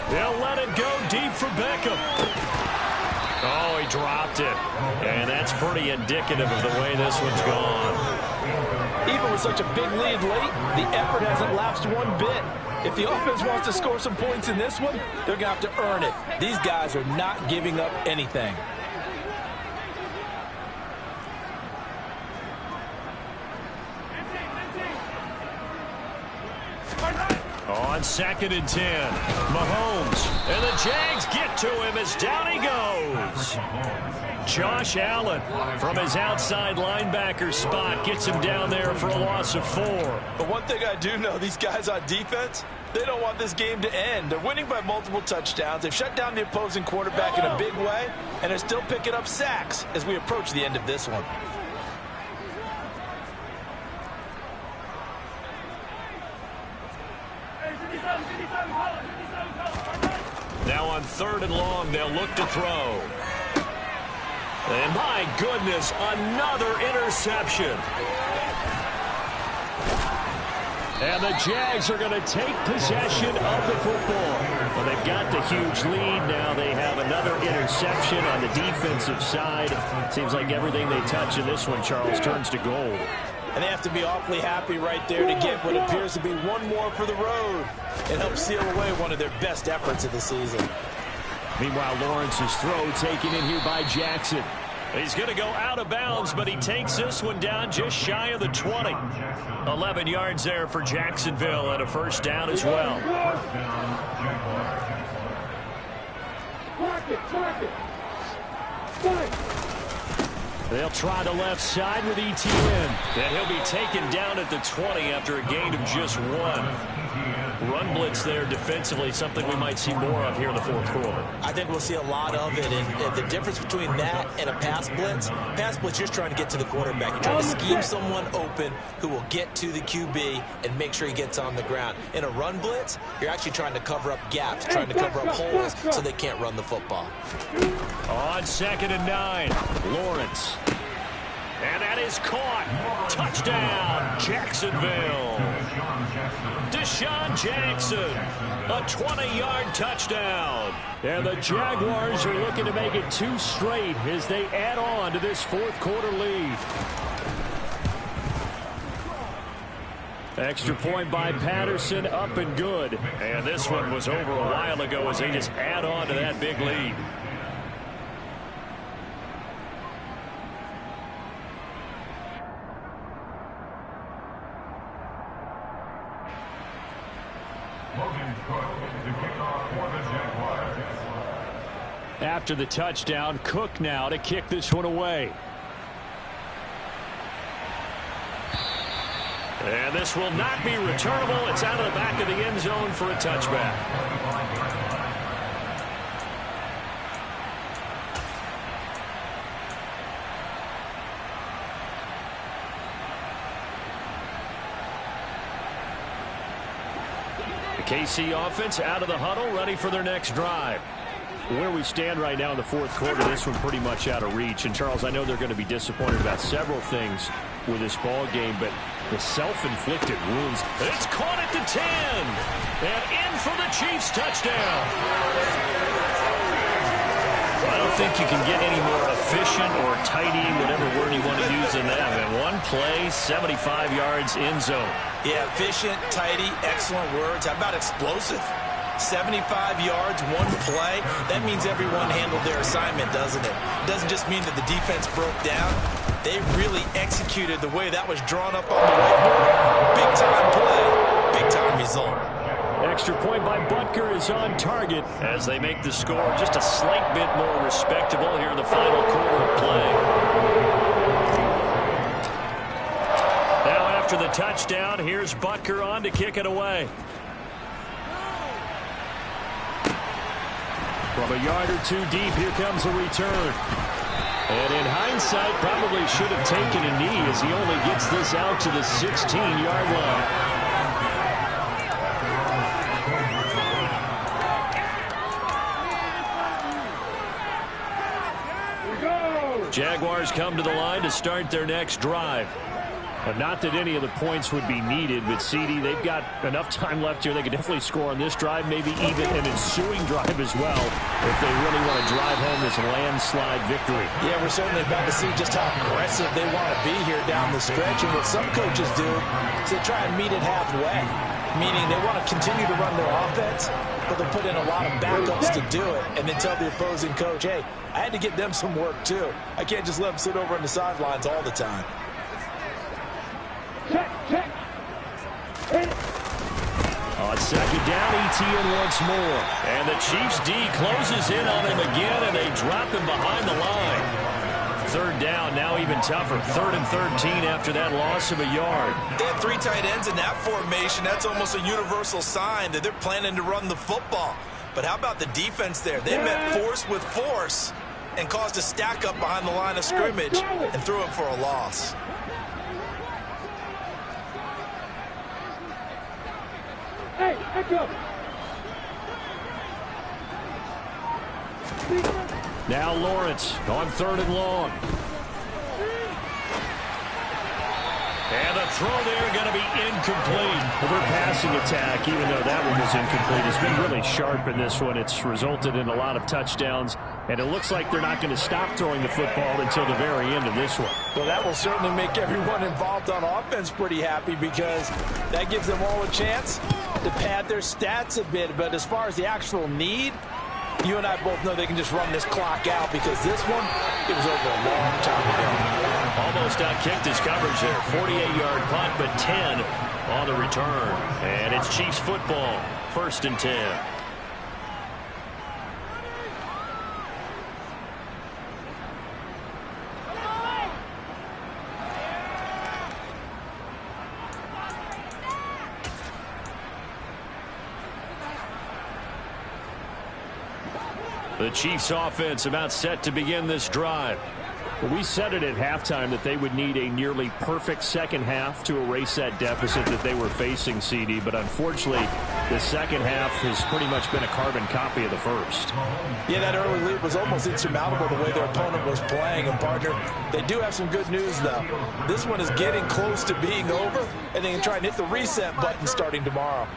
Speaker 1: They'll let it go deep for Beckham. Oh, he dropped it. And that's pretty indicative of the way this one's gone.
Speaker 5: Even with such a big lead late, the effort hasn't lapsed one bit. If the offense wants to score some points in this one, they're going to have to earn it. These guys are not giving up anything.
Speaker 1: On 2nd and 10, Mahomes, and the Jags get to him as down he goes. Josh Allen from his outside linebacker spot gets him down there for a loss of 4.
Speaker 5: But one thing I do know, these guys on defense, they don't want this game to end. They're winning by multiple touchdowns. They've shut down the opposing quarterback in a big way, and they're still picking up sacks as we approach the end of this one.
Speaker 1: Now on 3rd and long, they'll look to throw. And my goodness, another interception. And the Jags are going to take possession of the football. Well, they've got the huge lead. Now they have another interception on the defensive side. Seems like everything they touch in this one, Charles, turns to gold.
Speaker 5: And they have to be awfully happy right there to get what appears to be one more for the road and help seal away one of their best efforts of the season.
Speaker 1: Meanwhile, Lawrence's throw taken in here by Jackson. He's going to go out of bounds, but he takes this one down just shy of the 20. 11 yards there for Jacksonville and a 1st down as well. They'll try the left side with ETN. And he'll be taken down at the 20 after a gain of just 1. Run blitz there defensively, something we might see more of here in the 4th quarter.
Speaker 5: I think we'll see a lot of it, and the difference between that and a pass blitz, you're just trying to get to the quarterback. You're trying to scheme someone open who will get to the QB and make sure he gets on the ground. In a run blitz, you're actually trying to cover up gaps, trying to cover up holes so they can't run the football.
Speaker 1: On 2nd and 9, Lawrence. And that is caught. Touchdown, Jacksonville. Deshaun Jackson, a 20-yard touchdown. And the Jaguars are looking to make it 2 straight as they add on to this 4th quarter lead. Extra point by Patterson, up and good. And this one was over a while ago as they just add on to that big lead.
Speaker 4: Logan Cook, the kickoff for the Jaguars.
Speaker 1: After the touchdown, Cook now to kick this one away. And this will not be returnable. It's out of the back of the end zone for a touchback. The KC offense out of the huddle, ready for their next drive. Where we stand right now in the fourth quarter, this one pretty much out of reach. And, Charles, I know they're going to be disappointed about several things with this ball game, but the self-inflicted wounds.
Speaker 3: It's caught at the 10. And in for the Chiefs touchdown.
Speaker 1: I don't think you can get any more efficient or tidy, whatever word you want to use in that. And one play, 75 yards in zone.
Speaker 5: Yeah, efficient, tidy, excellent words. How about explosive? 75 yards, one play. That means everyone handled their assignment, doesn't it? It doesn't just mean that the defense broke down. They really executed the way that was drawn up on the whiteboard. Big-time play, big-time result.
Speaker 1: Extra point by Butker is on target as they make the score just a slight bit more respectable here in the final quarter of play. Now after the touchdown, here's Butker on to kick it away. From a yard or two deep, here comes a return. And in hindsight, probably should have taken a knee as he only gets this out to the 16-yard line. Jaguars come to the line to start their next drive. But not that any of the points would be needed, but CD, they've got enough time left here. They could definitely score on this drive, maybe even an ensuing drive as well, if they really want to drive home this landslide victory.
Speaker 5: Yeah, we're certainly about to see just how aggressive they want to be here down the stretch. And what some coaches do is they try and meet it halfway, meaning they want to continue to run their offense, but they'll put in a lot of backups to do it, and then tell the opposing coach, hey, I had to get them some work too. I can't just let them sit over on the sidelines all the time.
Speaker 1: On second down, Etienne once more. And the Chiefs D closes in on him again, and they drop him behind the line. Third down, now even tougher. 3rd and 13 after that loss of a yard.
Speaker 5: They have 3 tight ends in that formation. That's almost a universal sign that they're planning to run the football. But how about the defense there? They met force with force and caused a stack up behind the line of scrimmage and threw him for a loss.
Speaker 6: Hey, back up.
Speaker 1: Now Lawrence on 3rd and long. And the throw there going to be incomplete. Well, their passing attack, even though that one was incomplete, has been really sharp in this one. It's resulted in a lot of touchdowns, and it looks like they're not going to stop throwing the football until the very end of this one.
Speaker 5: Well, that will certainly make everyone involved on offense pretty happy because that gives them all a chance to pad their stats a bit. But as far as the actual need, you and I both know they can just run this clock out because this one, it was over a long time ago.
Speaker 1: Almost outkicked his coverage there. 48-yard punt, but 10 on the return. And it's Chiefs football, 1st and 10. The Chiefs offense about set to begin this drive. We said it at halftime that they would need a nearly perfect second half to erase that deficit that they were facing, CD. But unfortunately, the second half has pretty much been a carbon copy of the first.
Speaker 5: Yeah, that early lead was almost insurmountable the way their opponent was playing. And, partner, they do have some good news, though. This one is getting close to being over, and they can try and hit the reset button starting tomorrow.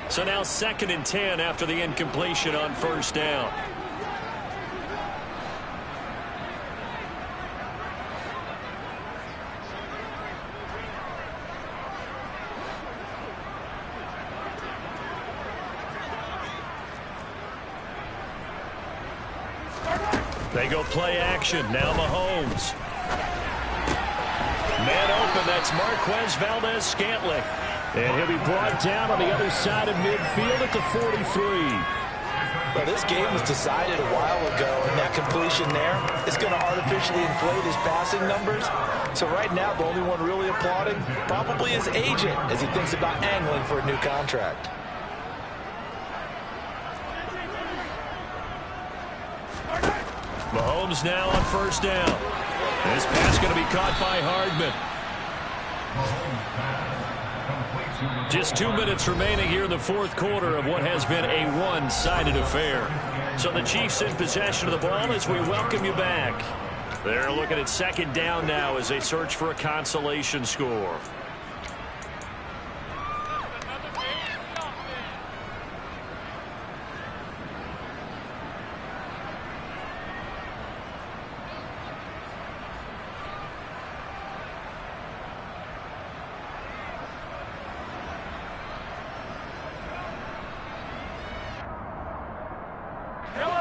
Speaker 1: So now 2nd and 10 after the incompletion on 1st down. They go play action. Now Mahomes. Man open, that's Marquez Valdez-Scantling. And he'll be brought down on the other side of midfield at the 43.
Speaker 5: Well, this game was decided a while ago, and that completion there is going to artificially inflate his passing numbers. So right now, the only one really applauding probably his agent as he thinks about angling for a new contract.
Speaker 1: Mahomes now on first down. This pass going to be caught by Hardman. Just 2 minutes remaining here in the fourth quarter of what has been a one-sided affair. So the Chiefs in possession of the ball as we welcome you back. They're looking at second down now as they search for a consolation score.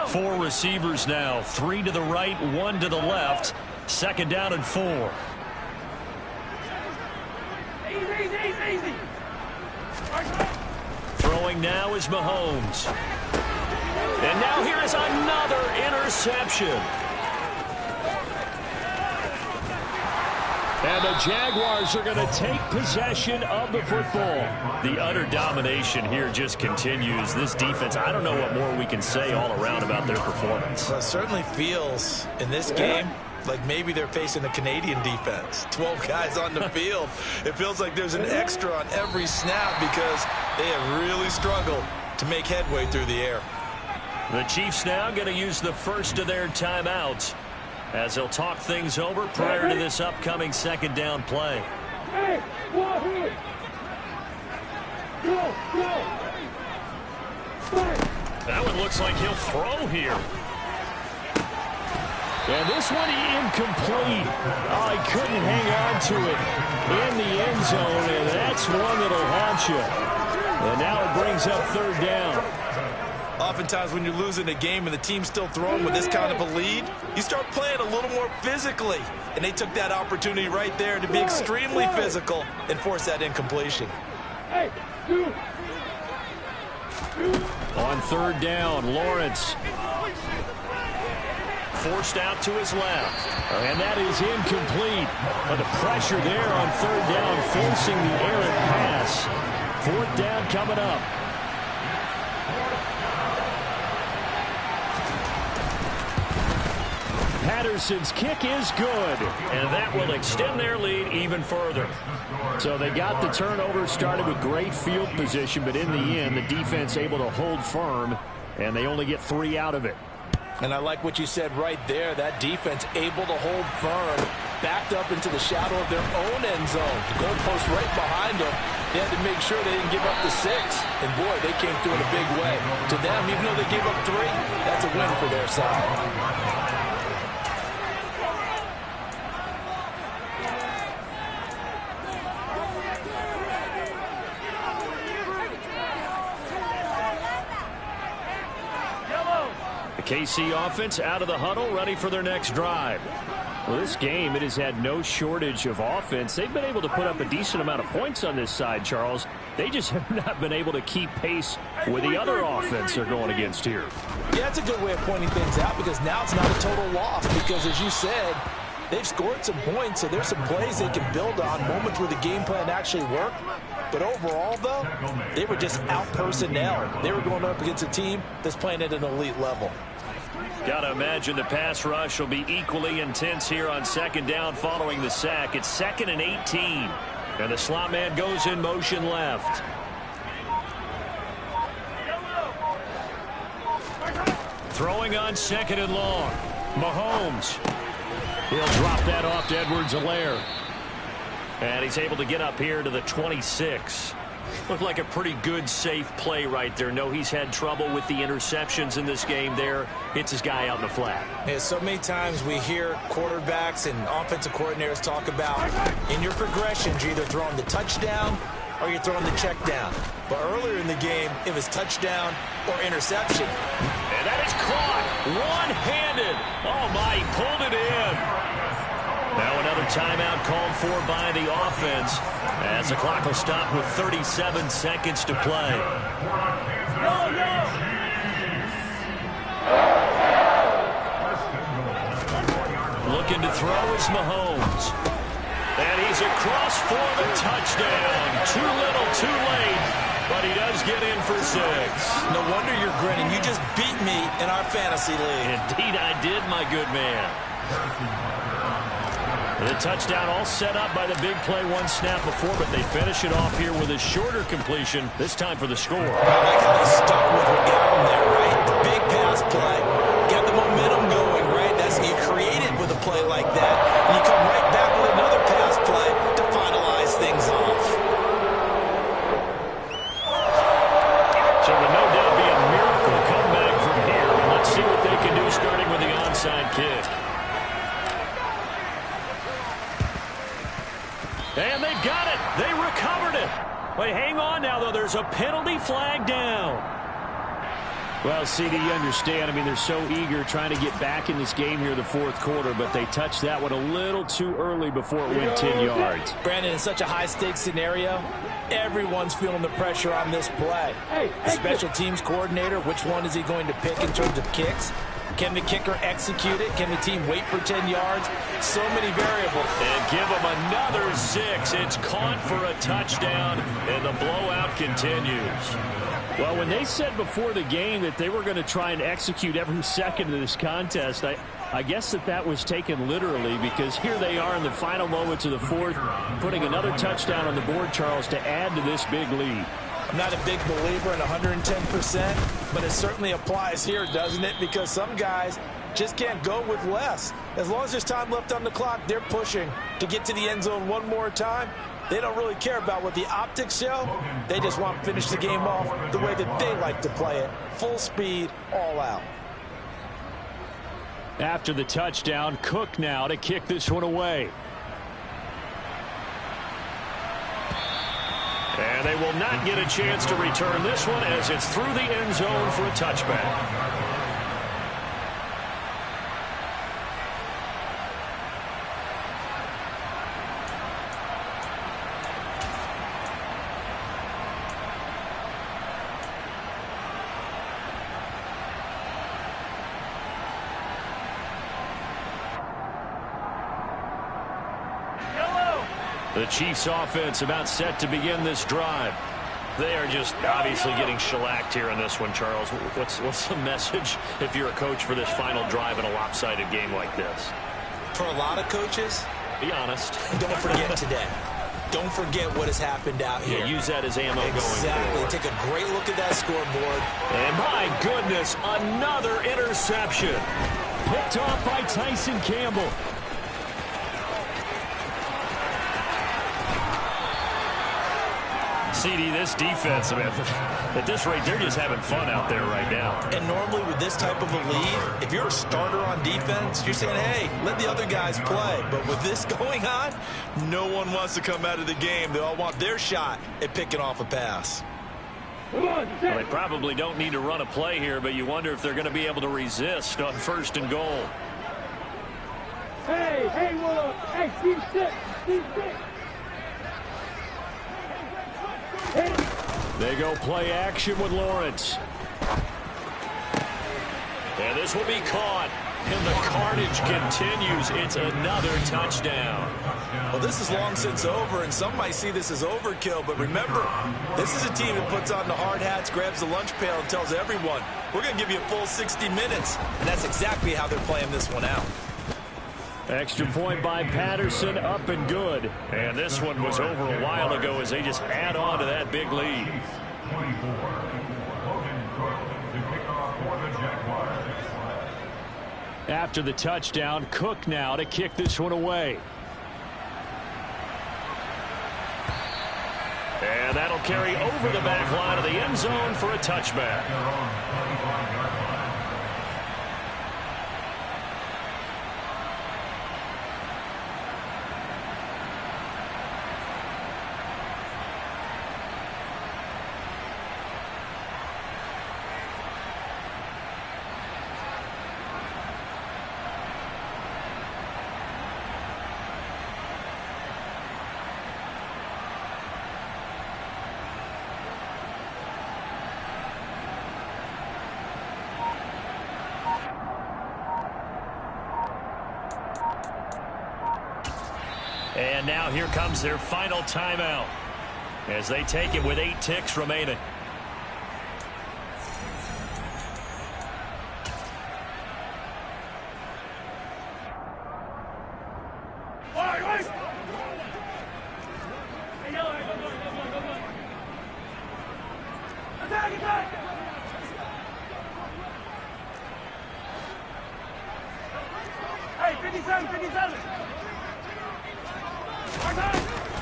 Speaker 1: Four receivers now, 3 to the right, 1 to the left. Second down and 4.
Speaker 6: Easy.
Speaker 1: Throwing now is Mahomes. And now here is another interception. And the Jaguars are going to take possession of the football. The utter domination here just continues. This defense, I don't know what more we can say all around about their performance.
Speaker 5: Well, it certainly feels in this game like maybe they're facing a Canadian defense. 12 guys on the field. It feels like there's an extra on every snap because they have really struggled to make headway through the air.
Speaker 1: The Chiefs now going to use the first of their timeouts as they'll talk things over prior to this upcoming second down play.
Speaker 6: Hey, go.
Speaker 1: That one looks like he'll throw here. And this one incomplete. Oh, he couldn't hang on to it in the end zone, and that's one that'll haunt you. And now it brings up third down.
Speaker 5: Oftentimes when you're losing a game and the team's still throwing with this kind of a lead, you start playing a little more physically. And they took that opportunity right there to be extremely physical and force that incompletion.
Speaker 6: Hey,
Speaker 1: On third down, Lawrence forced out to his left. And that is incomplete. But the pressure there on third down, forcing the errant pass. Fourth down coming up. Patterson's kick is good, and that will extend their lead even further. So they got the turnover started with great field position, but in the end, the defense able to hold firm, and they only get 3 out of it.
Speaker 5: And I like what you said right there. That defense able to hold firm, backed up into the shadow of their own end zone. The goalpost right behind them. They had to make sure they didn't give up the 6. And boy, they came through in a big way. To them, even though they gave up 3, that's a win for their side.
Speaker 1: KC offense out of the huddle, ready for their next drive. Well, this game, it has had no shortage of offense. They've been able to put up a decent amount of points on this side, Charles. They just have not been able to keep pace with the other offense they're going against here.
Speaker 5: Yeah, that's a good way of pointing things out because now it's not a total loss because, as you said, they've scored some points, so there's some plays they can build on, moments where the game plan actually worked. But overall, though, they were just out-personnel. They were going up against a team that's playing at an elite level.
Speaker 1: Got to imagine the pass rush will be equally intense here on second down following the sack. It's 2nd and 18. And the slot man goes in motion left. Throwing on 2nd and long. Mahomes. He'll drop that off to Edwards-Helaire. And he's able to get up here to the 26. Looked like a pretty good, safe play right there. No, he's had trouble with the interceptions in this game there. Hits his guy out in the flat.
Speaker 5: Yeah, so many times we hear quarterbacks and offensive coordinators talk about in your progressions, you're either throwing the touchdown or you're throwing the check down. But earlier in the game, it was touchdown or interception.
Speaker 1: And that is caught one-handed. Oh, my, he pulled it in. Now another timeout called for by the offense as the clock will stop with 37 seconds to play. Looking to throw is Mahomes. And he's across for the touchdown. Too little, too late, but he does get in for 6.
Speaker 5: No wonder you're grinning. You just beat me in our fantasy league.
Speaker 1: Indeed I did, my good man. The touchdown all set up by the big play one snap before, but they finish it off here with a shorter completion, this time for the score.
Speaker 5: I like how they stuck with what got them there, right? The big pass play. Get the momentum going, right? That's you create it with a play like that. And you come right back with another pass play to finalize things off.
Speaker 1: So will no doubt be a miracle comeback from here. And let's see what they can do starting with the onside kick. And they've got it. They recovered it. Wait, hang on now, though. There's a penalty flag down. Well, CD, you understand. I mean, they're so eager trying to get back in this game here in the fourth quarter, but they touched that one a little too early before it went 10 yards.
Speaker 5: Brandon, in such a high-stakes scenario, everyone's feeling the pressure on this play. The special teams coordinator, which one is he going to pick in terms of kicks? Can the kicker execute it? Can the team wait for 10 yards? So many variables.
Speaker 1: And give them another 6. It's caught for a touchdown, and the blowout continues. Well, when they said before the game that they were going to try and execute every second of this contest, I guess that was taken literally, because here they are in the final moments of the fourth, putting another touchdown on the board, Charles, to add to this big lead.
Speaker 5: I'm not a big believer in 110%, but it certainly applies here, doesn't it? Because some guys just can't go with less. As long as there's time left on the clock, they're pushing to get to the end zone one more time. They don't really care about what the optics show. They just want to finish the game off the way that they like to play it. Full speed, all out.
Speaker 1: After the touchdown, Cook now to kick this one away. And they will not get a chance to return this one as it's through the end zone for a touchback. The Chiefs offense about set to begin this drive. They are just obviously getting shellacked here in this one, Charles. What's the message if you're a coach for this final drive in a lopsided game like this?
Speaker 5: For a lot of coaches,
Speaker 1: be honest.
Speaker 5: Don't forget today. Don't forget what has happened out here.
Speaker 1: Yeah, use that as ammo going forward.
Speaker 5: Exactly. Take a great look at that scoreboard.
Speaker 1: And my goodness, another interception. Picked off by Tyson Campbell. CD, this defense, man, at this rate, they're just having fun out there right now.
Speaker 5: And normally with this type of a lead, if you're a starter on defense, you're saying, hey, let the other guys play. But with this going on, no one wants to come out of the game. They all want their shot at picking off a pass.
Speaker 1: Well, they probably don't need to run a play here, but you wonder if they're going to be able to resist on 1st and goal.
Speaker 6: Hey, Willow. Hey, keep stick.
Speaker 1: They go play action with Lawrence. And this will be caught. And the carnage continues. It's another touchdown.
Speaker 5: Well, this is long since over, and some might see this as overkill. But remember, this is a team that puts on the hard hats, grabs the lunch pail, and tells everyone, we're going to give you a full 60 minutes. And that's exactly how they're playing this one out.
Speaker 1: Extra point by Patterson, up and good. And this one was over a while ago as they just add on to that big lead.
Speaker 4: 24. Logan Cook to kick off for the Jaguars.
Speaker 1: After the touchdown, Cook now to kick this one away. And that'll carry over the back line of the end zone for a touchback. And now here comes their final timeout as they take it with 8 ticks remaining.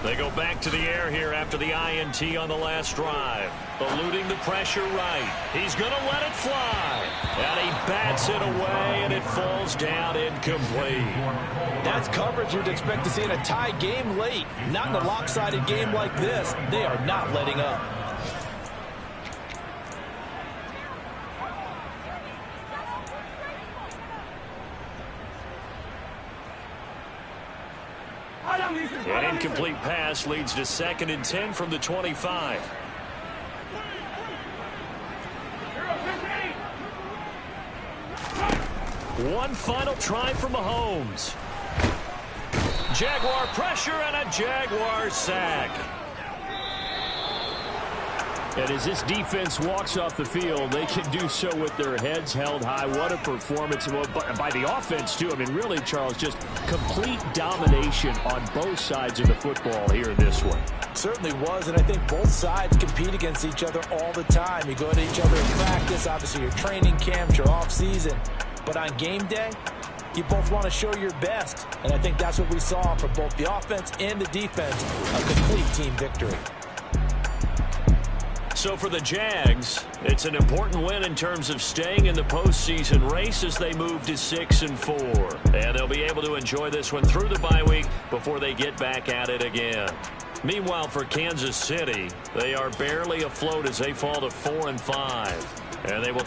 Speaker 1: They go back to the air here after the INT on the last drive. Eluding the pressure right. He's going to let it fly. And he bats it away, and it falls down incomplete.
Speaker 5: That's coverage you'd expect to see in a tie game late. Not in a lopsided game like this. They are not letting up.
Speaker 1: An incomplete pass leads to 2nd and 10 from the 25. One final try from Mahomes. Jaguar pressure and a Jaguar sack. And as this defense walks off the field, they can do so with their heads held high. What a performance by the offense, too. I mean, really, Charles, just complete domination on both sides of the football here in this one.
Speaker 5: Certainly was, and I think both sides compete against each other all the time. You go to each other in practice, obviously your training camps, your off-season. But on game day, you both want to show your best. And I think that's what we saw from both the offense and the defense, a complete team victory.
Speaker 1: So for the Jags, it's an important win in terms of staying in the postseason race as they move to 6-4. And they'll be able to enjoy this one through the bye week before they get back at it again. Meanwhile, for Kansas City, they are barely afloat as they fall to 4-5. And they will